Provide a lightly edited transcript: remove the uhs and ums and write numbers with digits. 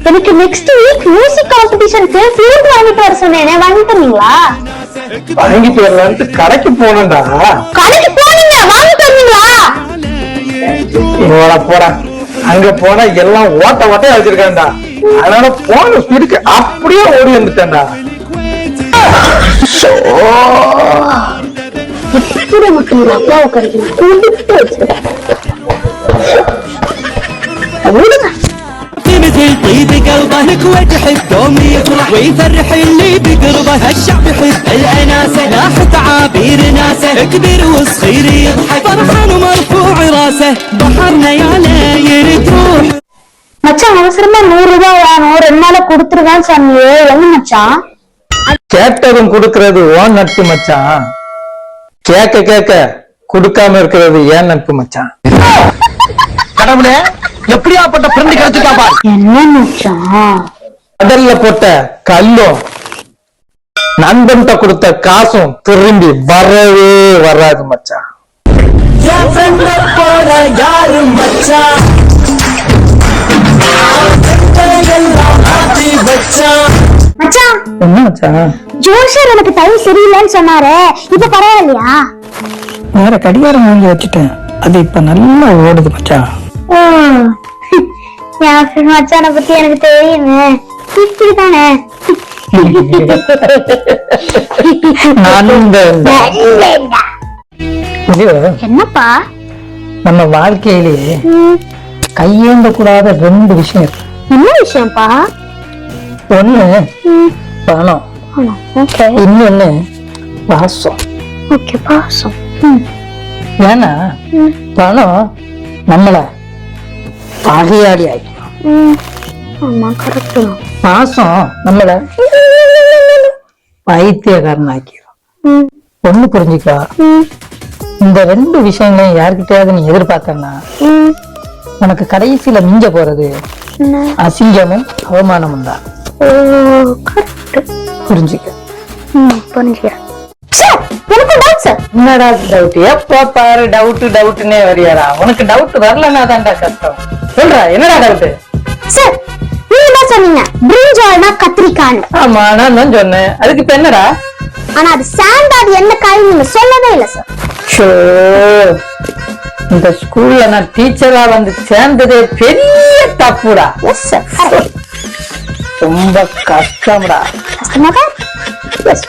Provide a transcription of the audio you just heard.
எனக்கு next week music காம்படிஷனுக்கு flute வாங்கிட்டு வர சொன்னேனே, வாங்கிட்டு வந்தீங்களா? வாங்கிட்டு வரலான்ட்டு கடைக்கு போனேன்டா. கடைக்கு போனீங்க, வாங்கிட்டு வந்தீங்களா? இவள போறேன், அங்க போனா எல்லாம் ஓட்ட ஓட்டையா வச்சிருக்காண்டா. அதனால போன ஸ்பீடுக்கு அப்படியே ஓடி வந்துட்டேன்டா. எப்படி நமக்கு அப்பாவை கிடைக்கும்? مثل طيب قلبك وتحب دومي يفرح ويفرح اللي بقربه الشعب يحب الاناسه لاح تعابير ناسه كبير وصغير يضحك فرحان ومرفوع راسه بحرنا يا ليل تروح. மச்சான் அவசரமா 100 ரூபாய் வேணும், 2 நாள கொடுத்துருவேன்னு சொன்னியே, எங்க மச்சான்? கேட்டதும் கொடுக்கறது ஓன் நட்பு மச்சான், கேட்க கேட்க கொடுக்காம இருக்கிறது ஏன் நட்பு மச்சான். கடவுளே, எப்படியாப்பட்ட ஃப்ரெண்ட் கிடைச்சிட்டாப்பா. என்ன மச்சான்? கடல்ல போட்ட கல்லும் நண்பன்கிட்ட கொடுத்த காசும் திரும்பி வரவே வராது மச்சான். மச்சான், என்ன மச்சான்? ஜோஷர் எனக்கு டைம் சரியில்லைன்னு சொன்னாரு, இப்ப பரவாயில்லையா? வேற கடிகாரம் வாங்கி வச்சுட்டேன், அது இப்ப நல்லா ஓடுது மச்சான். என் மச்சானை பத்தி எனக்கு தெரியுமே, இப்படிதானே? என்னப்பா? நம்ம வாழ்க்கையிலேயே கையேந்த கூடாத 2 விஷயம் இருக்கு. என்ன விஷயம்ப்பா? ஒண்ணு பணம், இன்னொன்னு பாசம். பாசம். ஏன்னா பணம் நம்மள பகையாளி ஆகிடும், பாசம் நம்மள பைத்தியக்காரன் ஆக்கிடும். ஒண்ணு புரிஞ்சுக்கா, இந்த 2 விஷயங்களையும் யாருக்கிட்டையாவது நீ எதிர்பார்க்கன்னா உனக்கு கடைசியில மிஞ்ச போறது அசிங்கமும் அவமானமும் தான். புரிஞ்சுக்க. என்னடா டவுட்? எப்ப பாரு டவுட் டவுட்னே வரியாரா? உனக்கு டவுட் வரலன்னா தான்டா கஷ்டம். சொல்றா, என்னடா டவுட்? சார், நீங்க தான் சொன்னீங்க பிரிஞ்சால்னா கத்திரிக்காய். ஆமா, நான் தான் சொன்னேன். அதுக்கு இப்ப என்னடா? ஆனா அது சாண்டா, அது என்ன காய் நீங்க சொல்லவே இல்ல சார். இந்த ஸ்கூல்ல நான் டீச்சரா வந்து சேர்ந்ததே பெரிய தப்புடா. எஸ் சார், ரொம்ப கஷ்டம்டா. கஷ்டமா? எஸ்.